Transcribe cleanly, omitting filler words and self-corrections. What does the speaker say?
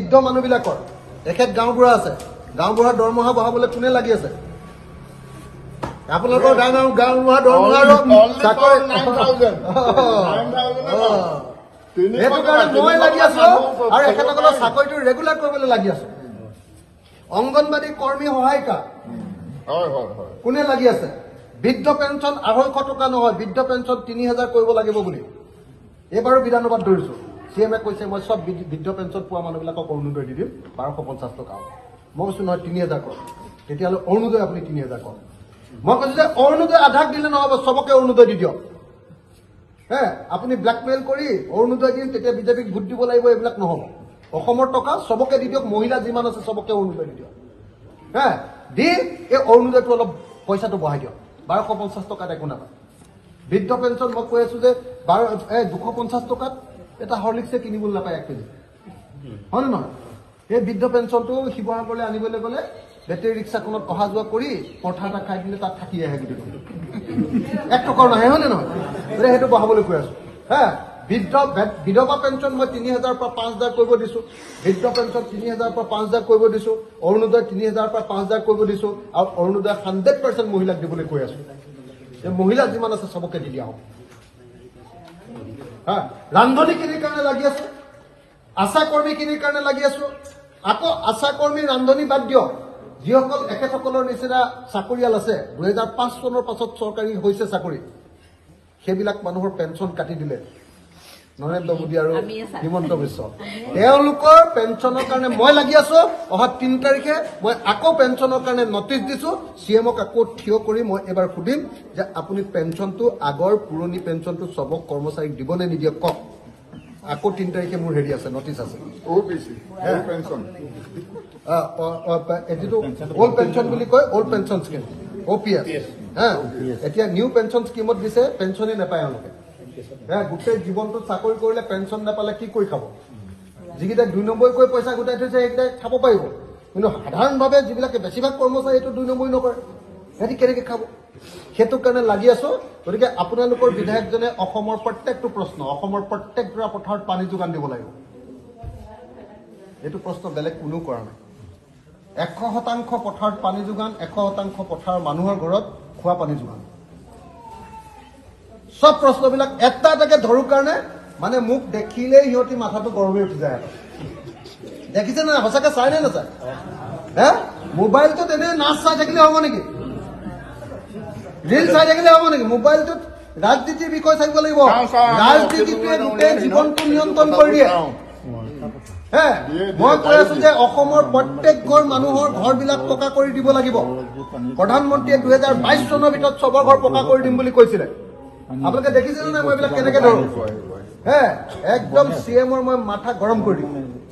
বৃদ্ধ মানুহবিলাকৰ এখেত গাঁওবুঢ়া আছে গাঁওবুঢ়া দৰমহা বঢ়াবলৈ কোনে লাগি আছে আপোনালোকৰ গাঁওবুঢ়া দৰমহা সেইটো কাৰণে মই লাগি আছো আৰু এখেতসকলৰ চাকৰিটো ৰেগুলাৰ কৰিবলৈ লাগি আছো অংগনবাদী কৰ্মী সহায়িকা কোনে লাগি আছে বৃদ্ধ পেঞ্চন 250 টকা নহয় বৃদ্ধ পেঞ্চন 3000 কৰিব লাগিব বুলি এবাৰো বিধানসভাত ধৰিছো সিএমে কৈছে মই সব বৃদ্ধ পেঞ্চন পোৱা মানুহবিলাকক অৰুণোদয় দি দিম 1250 টকা মই কৈছো নহয় 3000 কৰক তেতিয়াহ'লে অৰুণোদয় আপুনি 3000 কৰক মই কৈছো যে অৰুণোদয় আধাক দিলে নহ'ব সবকে অৰুণোদয় দি দিয়ক হে আপুনি ব্ল্যাকমেইল কৰি অৰুণোদয় দিম তেতিয়া বিজেপিক ভোট দিব লাগিব এইবিলাক নহ'ব অসমৰ টকা সবকে দি দিয়ক মহিলা যিমান আছে সবকে অৰুণোদয় দি দিয়ক হে দি এই অৰুণোদয়টো অলপ পইচাটো বঢ়াই দিয়ক 1250 টকাত একো নাপায় বৃদ্ধ পেঞ্চন মই কৈ আছো যে 250 টকাত এটা হৰলিক্সে কিনিবলৈ নাপায় 1 কেজি হয় নহয় এই বৃদ্ধ পেঞ্চনটো শিৱসাগৰলৈ আনিবলৈ গ'লে বেটেৰী ৰিক্সাখনত অহা যোৱা কৰি পৰঠা এটা খাই দিলে তাত থাকি আহে গোটেই 1 টকাও নাহে হয় নে নহয় সেইটো বঢ়াবলৈ কৈ আছো হা বিধৱা পেঞ্চন মই 3000 পৰা 5000 কৰিব দিছো বৃদ্ধ পেঞ্চন 3000 পৰা 5000 কৰিব দিছো অৰুণোদয় 3000 পৰা 5000 কৰিব দিছো আৰু অৰুণোদয় 100% মহিলাক দিবলৈ কৈ আছো যে মহিলা যিমান আছে সবকে দি দিয়া হ'ব হা ৰান্ধনী কিনিৰ কাৰণে লাগি আছো আশা কৰ্মী কিনিৰ কাৰণে লাগি আছো আকৌ আশা কৰ্মী ৰান্ধনী বাদ দিয়ক যিসকল একেসকলৰ নিচিনা চাকৰিয়াল আছে 2005 চনৰ পাছত চৰকাৰী হৈছে চাকৰি সেইবিলাক মানুহৰ পেঞ্চন কাটি দিলে নৰেন্দ্ৰ মোদী আৰু হিমন্ত বিশ্ব তেওঁলোকৰ পেঞ্চনৰ কাৰণে মই লাগি আছো অহা 3 তাৰিখে মই আকৌ পেঞ্চনৰ কাৰণে নটিচ দিছো সিএমক আকৌ থিয় কৰি মই এবাৰ সুধিম যে আপুনি পেঞ্চনটো আগৰ পুৰণি পেঞ্চনটো সবক কৰ্মচাৰীক দিবনে নিদিয়ক কক আকৌ 3 তাৰিখে মোৰ হেৰি আছে নটিচ আছে ওবিসি ওল্ড পেনশন এটিটো ওল্ড পেনশন বুলি কয় ওল্ড পেনশন স্কিম ওপিএস হা এতিয়া নিউ পেনশন স্কিমত দিছে পেনশনে নাপায় তেওঁলোকে গোটেই জীৱনটো চাকৰি কৰিলে পেঞ্চন নাপালে কি কৰি খাব যিকেইটা 2 নম্বৰ কৈ পইচা গোটাই থৈছে সেইকেইটা খাব পাৰিব কিন্তু সাধাৰণভাৱে যিবিলাকে বেছিভাগ কৰ্মচাৰী এইটো 2 নম্বৰ নকৰে সিহঁতি কেনেকৈ খাব সেইটো কাৰণে লাগি আছো গতিকে আপোনালোকৰ বিধায়কজনে অসমৰ প্ৰত্যেকটো প্ৰশ্ন অসমৰ প্ৰত্যেকটা পথাৰত পানী যোগান দিব লাগিব এইটো প্ৰশ্ন বেলেগ কোনো কৰা নাই 100% পথাৰত পানী যোগান 100% পথাৰৰ মানুহৰ ঘৰত খোৱা পানী যোগান সব প্ৰশ্নবিলাক এটা এটাকে ধৰো কাৰণে মানে মোক দেখিলেই সিহঁতি মাথাটো গৰমে উঠি যায় দেখিছে না সঁচাকে চাই নে নাচায় হে মোবাইলটোত এনে নাচ চাই থাকিলে হ'ব নেকি ৰিল চাই থাকিলে হ'ব নেকি মোবাইলটোত ৰাজনীতিৰ বিষয় চাইব লাগিব ৰাজনীতিটোৱে গোটেই জীৱনটো নিয়ন্ত্ৰণ কৰি দিয়ে হে মই কৈ আছো যে অসমৰ প্ৰত্যেক ঘৰ মানুহৰ ঘৰবিলাক পকা কৰি দিব লাগিব প্ৰধানমন্ত্ৰীয়ে 2022 চনৰ ভিতৰত সবৰ ঘৰ পকা কৰি দিম বুলি কৈছিলে আপোনালোকে দেখিছিল না মই এইবিলাক কেনেকৈ ধৰো হে একদম সিএমৰ মই মাথা গৰম কৰি দিম